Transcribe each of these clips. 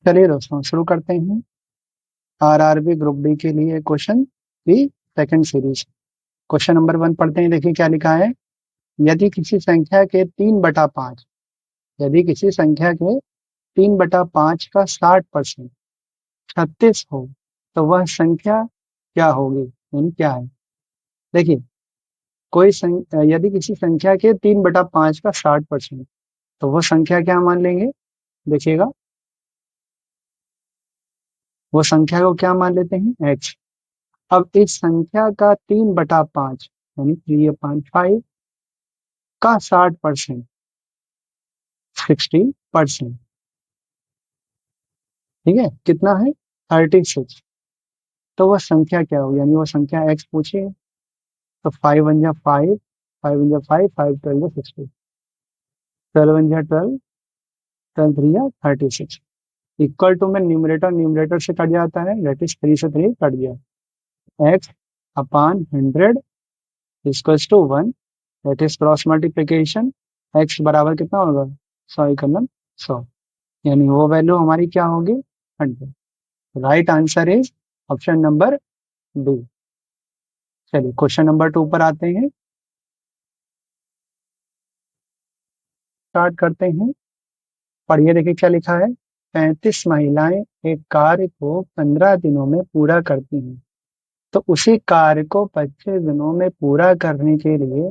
चलिए दोस्तों शुरू करते हैं आरआरबी ग्रुप डी के लिए क्वेश्चन की सेकंड सीरीज। क्वेश्चन नंबर 1 पढ़ते हैं। देखिए क्या लिखा है। यदि किसी संख्या के 3/5 यदि किसी संख्या के 3/5 का 60% 36 हो तो वह संख्या क्या होगी, यानी क्या है। देखिए यदि किसी संख्या के 3/5 का 60% तो वह संख्या क्या मान लेंगे। देखिएगा वो संख्या को क्या मान लेते हैं, एक्स। अब इस संख्या का 3/5 यानी 3/5 का 60% 60%, ठीक है, कितना है 36। तो वह संख्या क्या होगी, यानी वो संख्या एक्स पूछिए। तो 5 × 5 5 × 5 5 12 60, 12 × 12 12 3 36 इक्वल टू में न्यूमरेटर न्यूमरेटर से कट जाता है, दैट इज 3 से 3 कट गया। X upon 100 equals to 1, that is cross multiplication. X बराबर कितना होगा 100 यानी वो वैल्यू हमारी क्या होगी 100। Right answer is option number D. चलिए क्वेश्चन नंबर 2 पर आते हैं, स्टार्ट करते हैं। पढ़िए देखिए क्या लिखा है। 35 महिलाएं एक कार्य को 15 दिनों में पूरा करती हैं, तो उसी कार्य को 25 दिनों में पूरा करने के लिए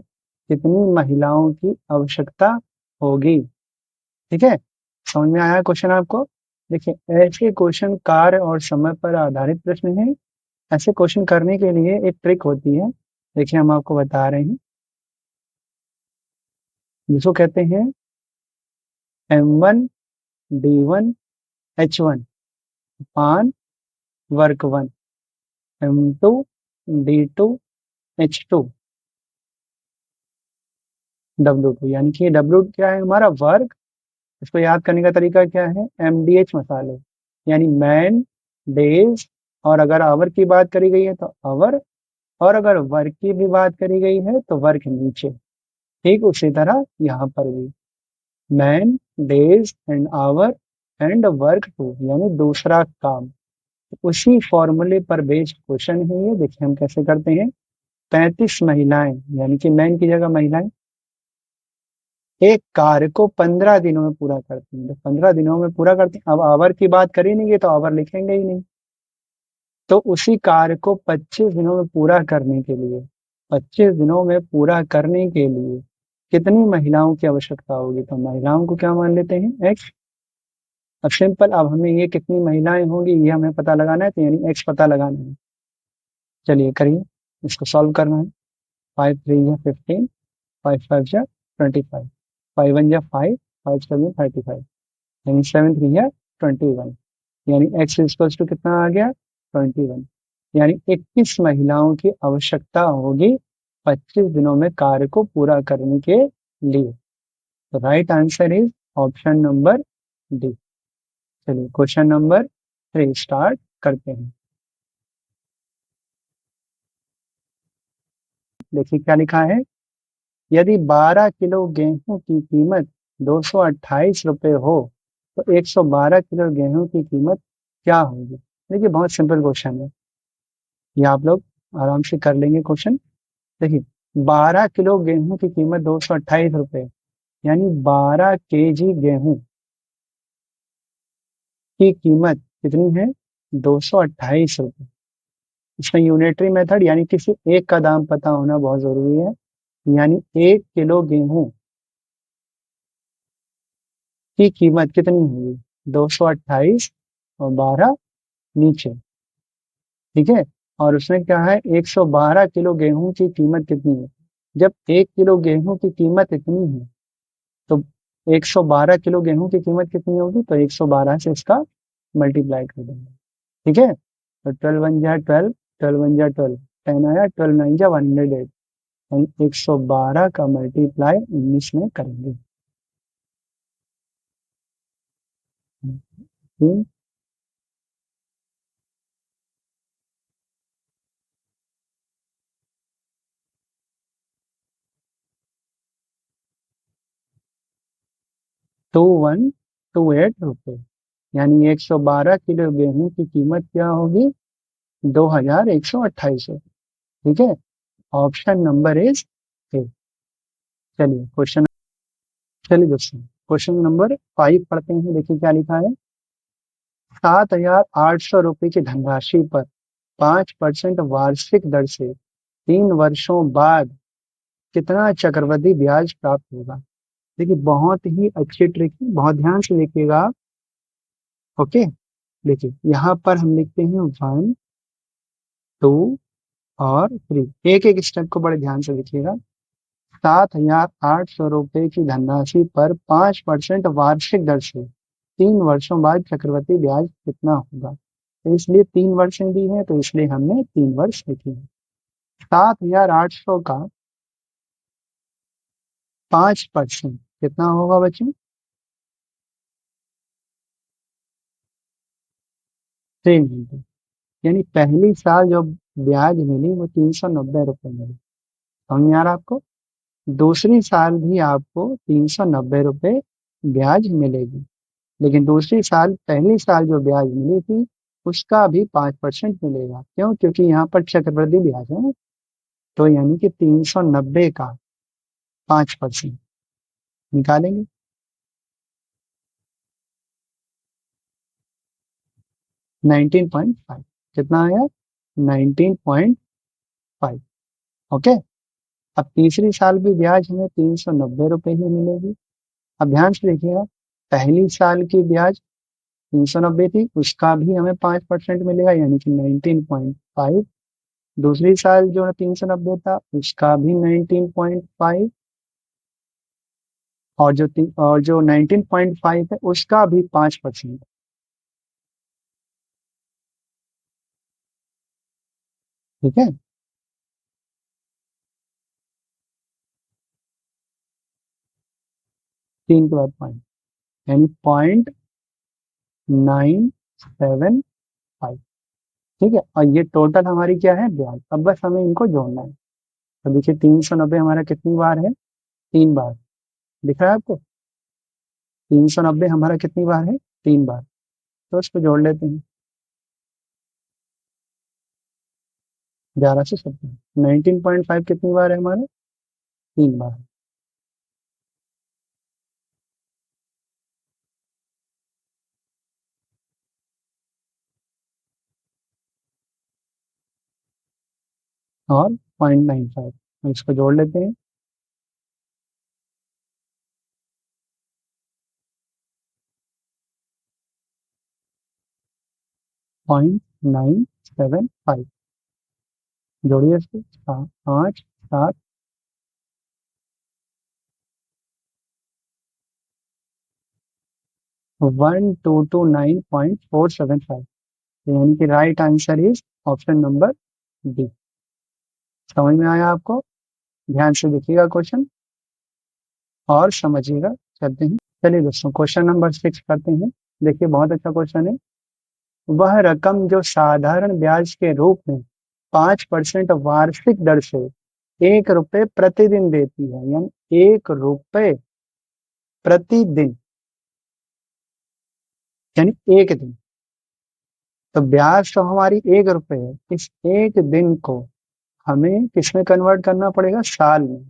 कितनी महिलाओं की आवश्यकता होगी। ठीक है, समझ में आया क्वेश्चन आपको। देखिए ऐसे क्वेश्चन कार्य और समय पर आधारित प्रश्न है। ऐसे क्वेश्चन करने के लिए एक ट्रिक होती है, देखिए हम आपको बता रहे हैं, जिसको कहते हैं M1 D1 H1 पान work 1 M2 D2 H2 W2, यानी कि W क्या है हमारा वर्क। इसको याद करने का तरीका क्या है, MDH मसाले, यानी मैन डेज, और अगर आवर की बात करी गई है तो आवर, और अगर वर्क की भी बात करी गई है तो वर्क नीचे। ठीक उसी तरह यहाँ पर भी man days and our and work 2 यानी दूसरा काम। उसी फॉर्मूले पर बेस्ड क्वेश्चन है ये। देखिए हम कैसे करते हैं। 35 महिलाएं यानी कि मैन की जगह महिलाएं एक कार्य को 15 दिनों में पूरा करती हैं, तो 15 दिनों में पूरा करती हैं। अब आवर की बात करेंगे तो आवर लिखेंगे ही नहीं। तो उसी कार्य को 25 दिनों में पूरा करने के लिए 25 दिनों में पूरा करने के लिए कितनी महिलाओं की आवश्यकता होगी। तो महिलाओं को क्या मान लेते हैं एक्स। अब सिंपल, अब हमें ये कितनी महिलाएं होंगी ये हमें पता लगाना है, तो यानी एक्स पता लगाना है। चलिए करिए, इसको सॉल्व करना है। 5 × 3 = 15, 5 × 5 = 25, 5 × 1 = 5, 5 × 7 = 35, यानी 7 × 3 = 21, यानी एक्स इक्वल्स टू कितना आ गया 21, यानी 21 महिलाओं की आवश्यकता होगी 25 दिनों में कार्य को पूरा करने के लिए। तो right answer is option number D. चलिए क्वेश्चन नंबर 3 स्टार्ट करते हैं। देखिए क्या लिखा है। यदि 12 किलो गेहूं की कीमत 228 रुपये हो तो 112 किलो गेहूं की कीमत क्या होगी। देखिए बहुत सिंपल क्वेश्चन है, ये आप लोग आराम से कर लेंगे क्वेश्चन। देखिए 12 किलो गेहूं की कीमत 228 रुपये, यानी 12 kg गेहूं की कीमत कितनी है 228 रुपये। इसमें यूनिटरी मेथड यानी किसी एक का दाम पता होना बहुत जरूरी है। यानी 1 किलो गेहूं की कीमत कितनी होगी 228 और 12 नीचे, ठीक है। और उसमें क्या है 112 किलो गेहूं की कीमत कितनी है। जब 1 किलो गेहूं की कीमत इतनी है तो 112 किलो गेहूं की कीमत कितनी होगी, तो 112 से इसका मल्टीप्लाई कर देंगे, ठीक है। तो 12 × 1 = 12, 12 × 1 = 12, 10 आया, 12 × 9 = 108, यानी 112 का मल्टीप्लाई 19 में करेंगे। 2128 रुपये। यानी 112 किलो गेहूं की कीमत क्या होगी? 2128। ठीक है, ऑप्शन नंबर इज ए। चलिए क्वेश्चन, चलिए दोस्तों क्वेश्चन नंबर 5 पढ़ते हैं। देखिए क्या लिखा है। 7,800 रुपए की धनराशि पर 5% वार्षिक दर से 3 वर्षों बाद कितना चक्रवृद्धि ब्याज प्राप्त होगा? देखिए बहुत ही अच्छी ट्रिक है, बहुत ध्यान से देखिएगा आप। ओके, देखिए यहाँ पर हम लिखते हैं 1, 2 और 3। एक एक स्टेप को बड़े ध्यान से देखिएगा। 7,800 रुपए की धनराशि पर 5% वार्षिक दर से 3 वर्षों बाद चक्रवृद्धि ब्याज कितना होगा? तो इसलिए 3 वर्षें दी है, तो इसलिए हमने 3 वर्ष लिखे हैं। 7,800 का 5% कितना होगा बच्चों? 3 घंटे। यानी पहली साल जो ब्याज मिली वो 390 रुपये मिली। समझ में आ रहा आपको? दूसरी साल भी आपको 390 रुपये ब्याज मिलेगी। लेकिन दूसरी साल पहली साल जो ब्याज मिली थी उसका भी 5% मिलेगा। क्यों? क्योंकि यहाँ पर चक्रवृद्धि ब्याज है। तो यानी कि 390 का 5% निकालेंगे। 19.5। कितना आया? 19.5। ओके। अब तीसरी साल भी ब्याज हमें 390 रुपये ही मिलेगी। अब ध्यान से देखिएगा, पहली साल की ब्याज 390 थी, उसका भी हमें 5% मिलेगा यानी कि 19.5। दूसरी साल जो 390 था उसका भी 19.5, और जो 19.5 है उसका भी 5%। ठीक है। 3 के बाद पॉइंट, यानी 0.975। ठीक है, और ये टोटल हमारी क्या है? ब्याज। अब बस हमें इनको जोड़ना है। तो देखिए 390 हमारा कितनी बार है? 3 बार। दिख रहा है आपको? 390 हमारा कितनी बार है? 3 बार। तो इसको जोड़ लेते हैं। 1170। 19.5 कितनी बार है हमारे? 3 बार। और 0.95 इसको जोड़ लेते हैं। 0.975। जोड़िए इसको। 5, 7, 1229.475। यानी कि right answer is option number D. समझ में आया आपको? ध्यान से देखिएगा क्वेश्चन और समझिएगा। चलते हैं। चलिए दोस्तों क्वेश्चन नंबर 6 करते हैं। देखिए बहुत अच्छा क्वेश्चन है। वह रकम जो साधारण ब्याज के रूप में 5% वार्षिक दर से 1 रुपये प्रतिदिन देती है, यानी 1 रुपये प्रतिदिन, यानी एक दिन। तो ब्याज तो हमारी 1 रुपये है, इस एक दिन को हमें किसमें कन्वर्ट करना पड़ेगा? साल में।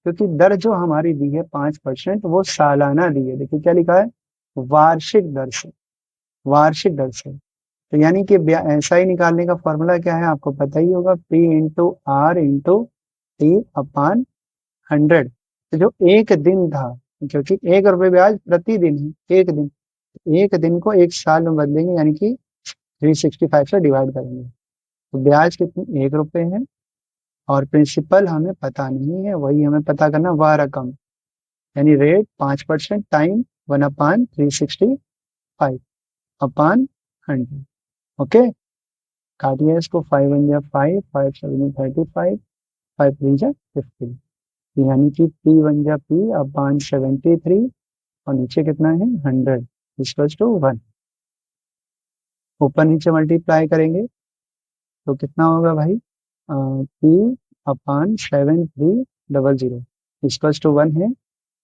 क्योंकि दर जो हमारी दी है 5% वो सालाना दी है। देखिए क्या लिखा है? वार्षिक दर से। वार्षिक दर से। तो यानी कि ऐसा ही निकालने का फॉर्मूला क्या है आपको पता ही होगा, P into R into T upon 100। तो जो एक दिन था, क्योंकि 1 रुपये ब्याज प्रतिदिन है, एक दिन, एक दिन को एक साल में बदलेंगे यानी कि 365 से डिवाइड करेंगे। तो ब्याज कितनी? 1 रुपये है। और प्रिंसिपल हमें पता नहीं है, वही हमें पता करना, वह रकम, यानी रेट 5% टाइम 1/365 अपान 100। ओके, काटिए इसको। 5 1 5, 5 7 35, 5 3 50। यानी कि P1 P/73 और नीचे कितना है? 100 इक्वल्स टू 1। ऊपर नीचे मल्टीप्लाई करेंगे तो कितना होगा भाई? P/7300 इक्वल्स टू 1 है।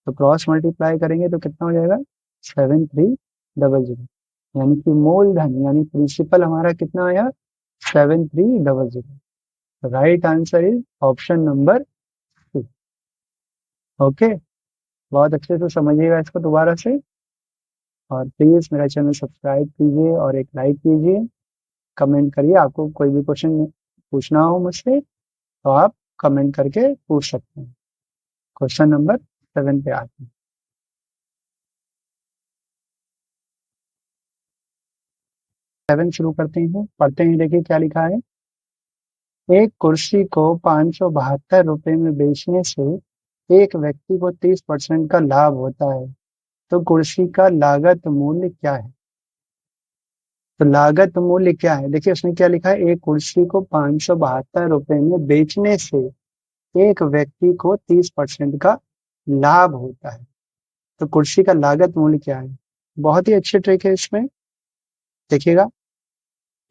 तो क्रॉस मल्टीप्लाई करेंगे तो कितना हो जाएगा? 7300। यानी कि मूलधन यानी प्रिंसिपल हमारा कितना आया 7300। Right answer is option number 2। Okay, बहुत अच्छे से समझिएगा इसको दोबारा से, और प्लीज मेरा चैनल सब्सक्राइब कीजिए और एक लाइक कीजिए, कमेंट करिए। आपको कोई भी क्वेश्चन पूछना हो मुझसे तो आप कमेंट करके पूछ सकते हैं। क्वेश्चन नंबर 7 पे आते हैं। 7 शुरू करते हैं, पढ़ते हैं। देखिए क्या लिखा है। एक कुर्सी को 572 रुपए में बेचने से एक व्यक्ति को 30% का लाभ होता है, तो कुर्सी का लागत मूल्य क्या है? तो लागत मूल्य क्या है, देखिए उसने क्या लिखा है। एक कुर्सी को 572 रुपए में बेचने से एक व्यक्ति को 30% का लाभ होता है, तो कुर्सी का लागत मूल्य क्या है? बहुत ही अच्छी ट्रिक है इसमें, देखिएगा।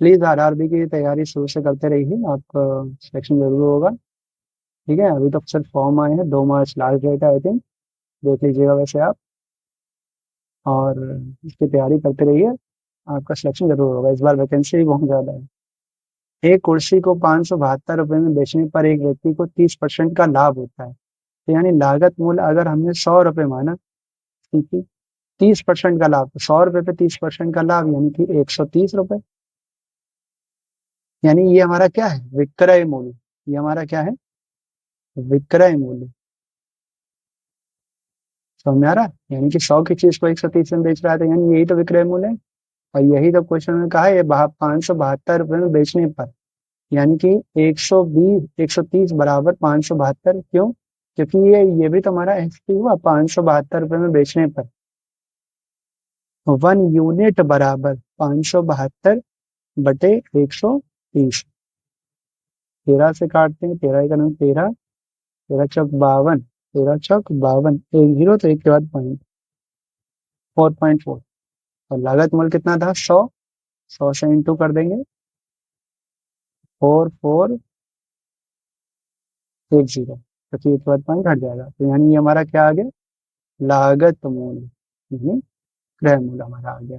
प्लीज आरआरबी की तैयारी शुरू से करते रहिए, आपका सिलेक्शन जरूर होगा। ठीक है, अभी तो सिर्फ फॉर्म आए हैं, 2 मार्च लास्ट डेट है आई थिंक, देख लीजिएगा वैसे आप, और इसकी तैयारी करते रहिए, आपका सिलेक्शन जरूर होगा। इस बार वैकेंसी भी बहुत ज़्यादा है। एक कुर्सी को 572 रुपए में बेचने पर एक व्यक्ति को 30% का लाभ होता है, तो यानी लागत मूल्य अगर हमने 100 रुपये माना, ठीक है, 30% का लाभ, 100 रुपये पे 30% का लाभ यानी कि 130 रुपये। यानी ये हमारा क्या है, विक्रय मूल्य। ये हमारा क्या है, विक्रय मूल्य। समझ में आ रहा है? यानी कि 100 की चीज को 130 में बेच रहा है, तो यानी यही तो विक्रय मूल्य है। और यही तो क्वेश्चन में कहा है, ये 572 रुपये में बेचने पर, यानी कि 130 बराबर 572। क्यों? क्योंकि ये भी तो हमारा एसपी हुआ, 572 रुपये में बेचने पर 1 यूनिट बराबर 572 बटे 130। 13 से काटते हैं, 13 का नाम 13, 13 चौक 52, 13 चौक 52, एक जीरो तो एक के बाद पॉइंट, 4.4। और लागत मूल्य कितना था, 100 से इंटू कर देंगे, 4410, तो एक के बाद पॉइंट हट जाएगा, तो यानी ये हमारा क्या आ गया, लागत मूल्य, यानी क्रय मूल्य हमारा आ गया।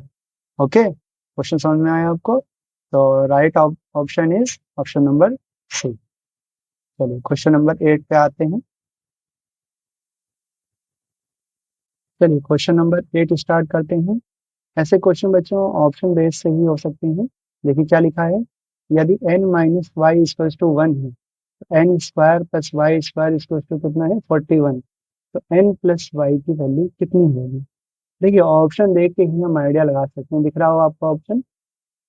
ओके, क्वेश्चन समझ में आया आपको? तो right option is option number C. चलिए क्वेश्चन नंबर 8 पे आते हैं। चलिए क्वेश्चन नंबर 8 स्टार्ट करते हैं। ऐसे क्वेश्चन बच्चों ऑप्शन बेस से ही हो सकते हैं। देखिए क्या लिखा है। यदि n minus y equal to 1 है, तो n square plus y square equal to कितना है, 41। तो n प्लस वाई की वैल्यू कितनी होगी? देखिए ऑप्शन देख के ही हम आइडिया लगा सकते हैं। दिख रहा होगा आपका ऑप्शन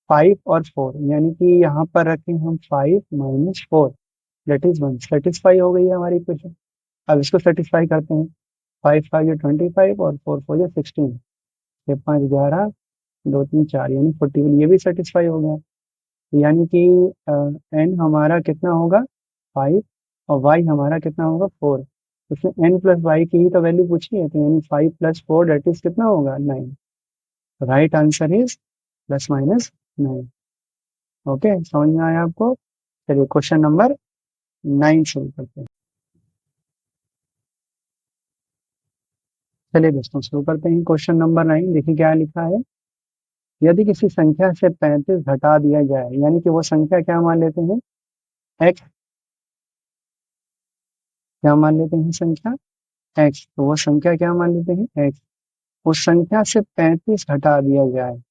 5 और 4, यानी कि यहाँ पर रखें हम 5 माइनस 4 दैट इज 1। सेटिस्फाई हो गई है हमारी इक्वेशन। अब इसको सेटिस्फाई करते हैं। 5 5 25 और 4 4 16, ये 5 11, 2 3 4 यानी 41, ये भी सेटिस्फाई हो गया। यानी कि एन हमारा कितना होगा 5, और वाई हमारा कितना होगा 4। उसमें एन प्लस वाई की ही तो वैल्यू पूछी है, तो यानी 5 + 4 दैट इज कितना होगा 9। Right answer is +/-9। ओके, समझ में आया आपको? चलिए क्वेश्चन नंबर 9 शुरू करते हैं। चलिए दोस्तों शुरू करते हैं क्वेश्चन नंबर 9। देखिए क्या लिखा है। यदि किसी संख्या से 35 घटा दिया जाए, यानी कि वो संख्या क्या मान लेते हैं, एक्स। क्या मान लेते हैं, संख्या एक्स। तो वो संख्या क्या मान लेते हैं, एक्स। उस संख्या से 35 घटा दिया जाए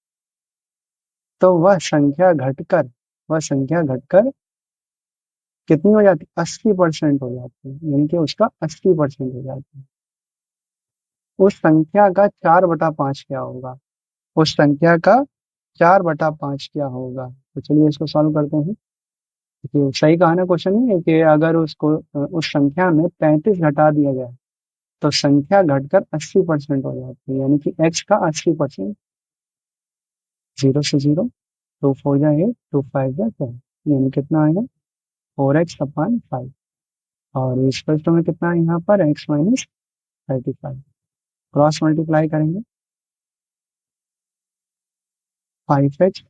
तो वह संख्या घटकर कितनी हो जाती है, 80% हो जाती है, यानी कि उसका 80% हो जाती है। उस संख्या का 4/5 क्या होगा? उस संख्या का 4/5 क्या होगा? तो चलिए इसको सॉल्व करते हैं। देखिए सही कहा ना क्वेश्चन में कि अगर उसको उस संख्या में 35 घटा दिया जाए तो संख्या घटकर 80% हो जाती है, यानी कि एक्स का 80%। 0 से 0, 2 4 जा 8, 2 5 जा 10, यानी कितना आएगा 4x/5। और इस प्रश्न में कितना है यहाँ पर, x माइनस 35। क्रॉस मल्टीप्लाई करेंगे, 5x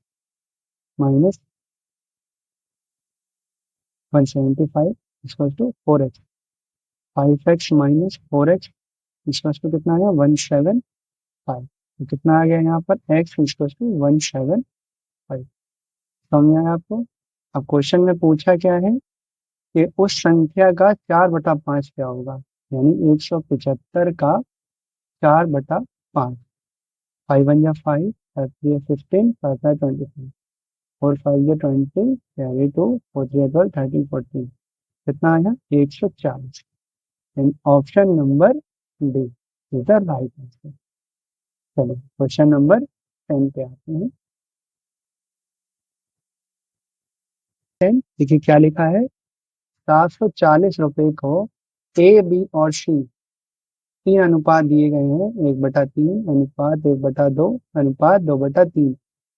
minus 175 equal to 4x। 5x minus 4x equal to कितना है 175। तो कितना आ गया यहाँ पर x इक्वल टू 175। समझ में आया आपको? अब क्वेश्चन में पूछा क्या है कि उस संख्या का 4/5 क्या होगा, यानी 175 का 4/5। 5 1 5, 5 3 15, 5 5 25, 4 5 20, 2, 4 3 12, 13 14, कितना आया 140। Option number D is the right answer. चलो क्वेश्चन नंबर 10 पे आते हैं। 10 देखिए क्या लिखा है, 740 रुपए को ए बी और सी तीन अनुपात दिए गए हैं, 1/3 अनुपात 1/2 अनुपात 2/3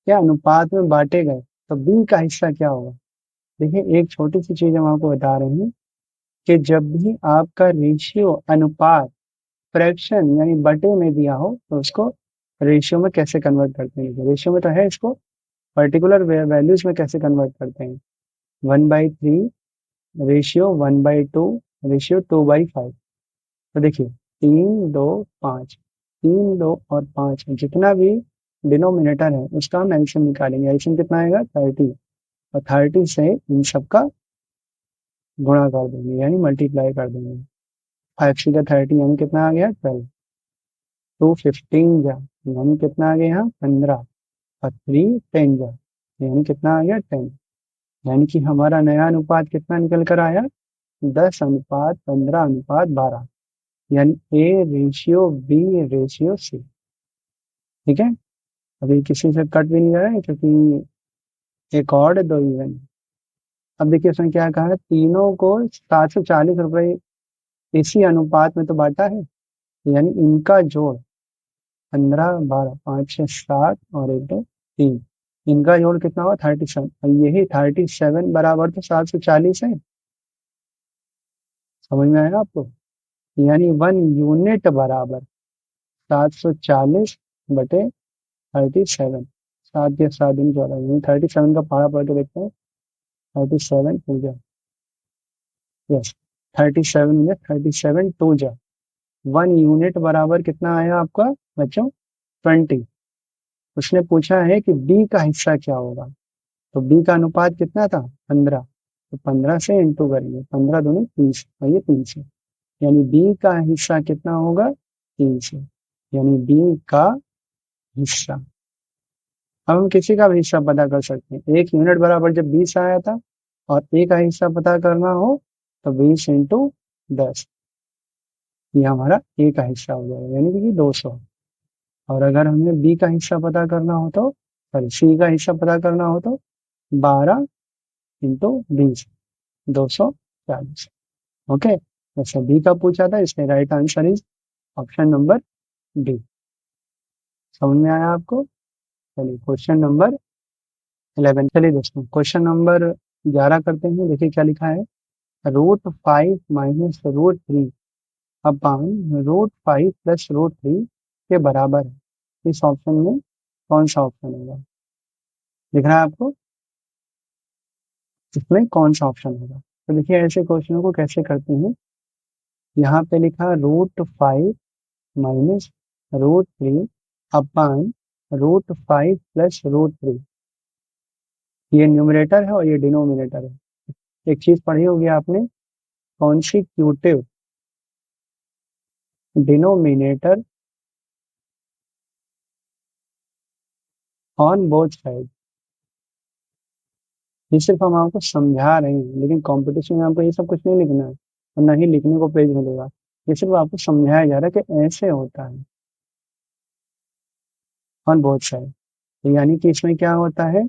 क्या अनुपात में बांटे गए, तो बी का हिस्सा क्या होगा। देखिए एक छोटी सी चीज हम आपको बता रहे हैं कि जब भी आपका रेशियो अनुपात फ्रैक्शन यानी बटे में दिया हो तो उसको रेशियो में कैसे कन्वर्ट करते हैं, रेशियो में तो है, इसको पर्टिकुलर वैल्यूज में कैसे कन्वर्ट करते हैं। 1/3 रेशियो 1/2 रेशियो 2/5। तो देखिए 3 2 5, 3 2 और 5 जितना भी डिनोमिनेटर है उसका हम एल्सियम निकालेंगे। एल्सियम कितना आएगा 30, और 30 से इन सबका गुणा कर देंगे यानी मल्टीप्लाई कर देंगे। 5 6 30 यानी कितना आ गया 12, 2 15 जा यानी कितना आ गया यहाँ 15, और 3 10 जा यानी कितना आ गया 10। यानी कि हमारा नया अनुपात कितना निकल कर आया 10:15:12, यानी A/B/C। ठीक है, अभी किसी से कट भी नहीं रहा है क्योंकि एक और है, 2 इवन। अब देखिए उसने क्या कहा है, तीनों को 740 रुपए इसी अनुपात में तो बांटा है, यानी इनका जोड़ 15 12 5 6 7 और 1 2 3, इनका जोड़ कितना हुआ 37, और यही 37 बराबर तो 740 है। समझ में आया आपको, यानी 1 यूनिट बराबर 740/37। 7 के 7 दिन 14, यानी 37 का पहाड़ा पढ़ के देखते हैं। 37 पूजा, यस 37 में 37 टू जा 1 यूनिट बराबर कितना आया आपका बच्चों 20। उसने पूछा है कि बी का हिस्सा क्या होगा, तो बी का अनुपात कितना था 15, तो 15 से इंटू करेंगे, 15 दूनी 30 और ये 3 से, यानी बी का हिस्सा कितना होगा 3 से, यानी बी का हिस्सा। अब हम किसी का भी हिस्सा पता कर सकते हैं, 1 यूनिट बराबर जब 20 आया था और ए का हिस्सा पता करना हो तो 20 × 10, ये हमारा ए का हिस्सा हो जाएगा यानी कि 200। और अगर हमें बी का हिस्सा पता करना हो तो, सॉरी सी का हिस्सा पता करना हो तो 12 × 20, 240। ओके, जैसे बी का पूछा था इसलिए right answer is option number D. समझ में आया आपको? चलिए क्वेश्चन नंबर 11, चलिए दोस्तों क्वेश्चन नंबर 11 करते हैं। देखिए क्या लिखा है, √5 माइनस √3 अपान √5 प्लस √3 के बराबर है, इस ऑप्शन में कौन सा ऑप्शन होगा। दिख रहा है आपको, इसमें कौन सा ऑप्शन होगा। तो देखिए ऐसे क्वेश्चनों को कैसे करते हैं, यहाँ पे लिखा √5 माइनस √3 अपान √5 प्लस √3, ये न्यूमरेटर है और ये डिनोमिनेटर है। एक चीज पढ़ी होगी आपने, consecutive denominator on both side. ये सिर्फ हम आपको समझा रहे हैं, लेकिन कंपटीशन में आपको ये सब कुछ नहीं लिखना है और ना ही लिखने को पेज मिलेगा। ये सिर्फ आपको समझाया जा रहा है कि ऐसे होता है ऑन बोथ साइड। तो यानी कि इसमें क्या होता है,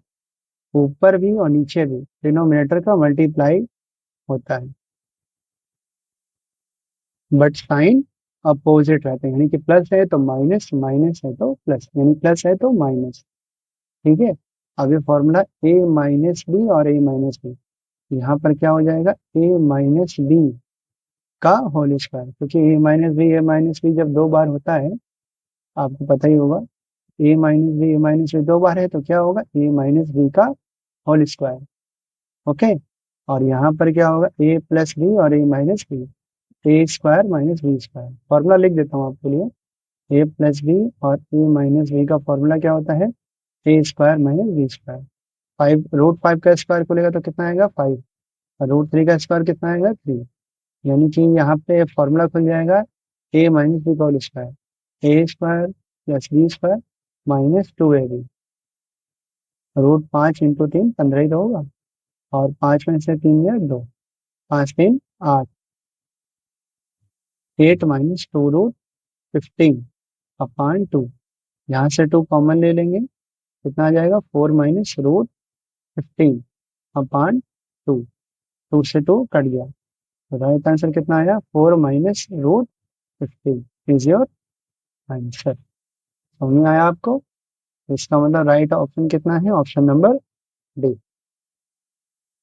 ऊपर भी और नीचे भी डिनोमिनेटर का मल्टीप्लाई होता है, बट साइन अपोजिट रहते हैं, यानी कि प्लस है तो माइनस, माइनस है तो प्लस, यानी प्लस है तो माइनस। ठीक है, अब ये फॉर्मूला a-b और a-b, यहाँ पर क्या हो जाएगा a-b का होल स्क्वायर, क्योंकि a-b जब 2 बार होता है आपको पता ही होगा, a-b 2 बार है तो क्या होगा a-b का होल स्क्वायर। ओके, और यहाँ पर क्या होगा a+b और a-b, a² - b²। फॉर्मूला लिख देता हूँ आपके लिए, ए प्लस बी और ए माइनस बी का फॉर्मूला क्या होता है, A square minus B square. 5 root 5 का स्क्वायर खोलेगा तो कितना आएगा 5, और रूट 3 का स्क्वायर कितना आएगा 3। यानी कि यहाँ पे फॉर्मूला खुल जाएगा ए माइनस बी का whole square, A square plus B square minus 2ab। Root 5 × 3 15 ही तो होगा, और 5 में से 3 गया 2, 5 3 8, 8 माइनस 2√15 / 2। यहाँ से 2 कॉमन ले लेंगे, कितना आ जाएगा 4 माइनस √15 / 2। 2 से 2 कट गया, तो राइट आंसर कितना आया 4 माइनस √15 इज योर आंसर। समझ में आया आपको? इसका मतलब राइट ऑप्शन कितना है, ऑप्शन नंबर डी।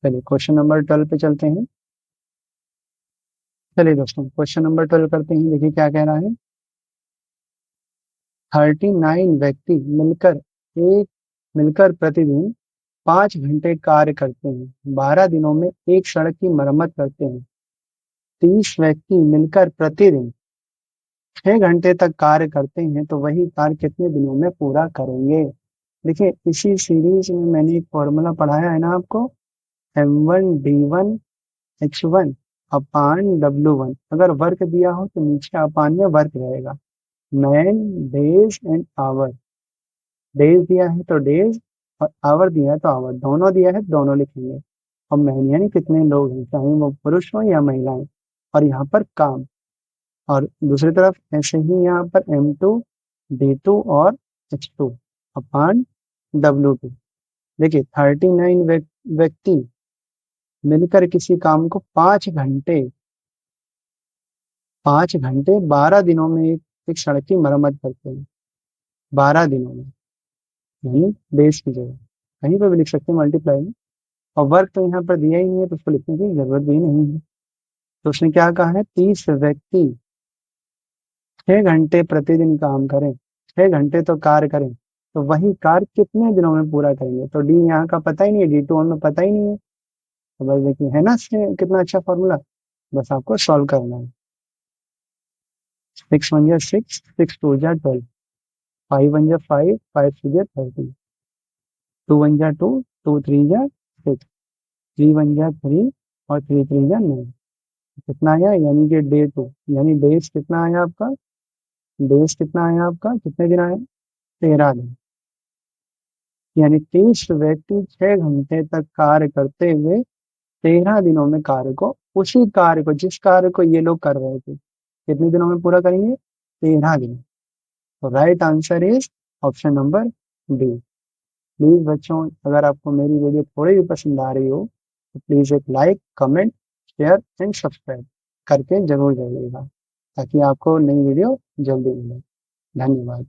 चलिए क्वेश्चन नंबर 12 पे चलते हैं। चलिए दोस्तों क्वेश्चन नंबर 12 करते हैं। देखिए क्या कह रहा है, 39 व्यक्ति मिलकर प्रतिदिन 5 घंटे कार्य करते हैं, 12 दिनों में एक सड़क की मरम्मत करते हैं। 30 व्यक्ति मिलकर प्रतिदिन 6 घंटे तक कार्य करते हैं, तो वही कार्य कितने दिनों में पूरा करेंगे। देखिए इसी सीरीज में मैंने एक फॉर्मूला पढ़ाया है ना आपको, M1D1H1 अपान W1। अगर वर्क दिया हो तो नीचे अपान में वर्क रहेगा। Man days and hour, days दिया है तो डेज, और आवर दिया है तो आवर, दोनों दिया है तो दोनों लिखेंगे। और मैन यानी कितने लोग हैं, चाहे वो पुरुष हो या महिलाएं, और यहाँ पर काम। और दूसरी तरफ ऐसे ही यहाँ पर M2D2 और H2 अपान W2। देखिए 39 व्यक्ति मिलकर किसी काम को 5 घंटे 12 दिनों में एक सड़क की मरम्मत करते हैं। 12 दिनों में, यानी डेज की जगह कहीं पर भी लिख सकते हैं मल्टीप्लाई में। और वर्क तो यहाँ पर दिया ही नहीं है तो उसको लिखने की जरूरत भी नहीं है। तो उसने क्या कहा है, 30 व्यक्ति 6 घंटे प्रतिदिन काम करें, 6 घंटे तो कार्य करें, तो वही कार्य कितने दिनों में पूरा करेंगे। तो डी यहाँ का पता ही नहीं है, D2 हमें पता ही नहीं है। तो बस देखिए है ना कितना अच्छा फॉर्मूला, बस आपको सॉल्व करना है। 6 1 जा 6, 6 2 जा 12, 5 1 जा 5, 5 2 जा 30, 2 1 जा 2, 2 3 जा 6, 3 1 जा 3, और 3 3 जा 9। कितना आया, यानी कि डे 2, यानी डेज कितना आया आपका, डेज कितना आया आपका, कितने दिन आए, 13 दिन। यानी 30 व्यक्ति 6 घंटे तक कार्य करते हुए 13 दिनों में कार्य को, उसी कार्य को जिस कार्य को ये लोग कर रहे थे, कितने दिनों में पूरा करेंगे, 13 दिन। तो right answer is option number D. Please बच्चों, अगर आपको मेरी वीडियो थोड़ी भी पसंद आ रही हो तो प्लीज एक like comment share and subscribe करके जरूर जाइएगा, ताकि आपको नई वीडियो जल्दी मिले। धन्यवाद।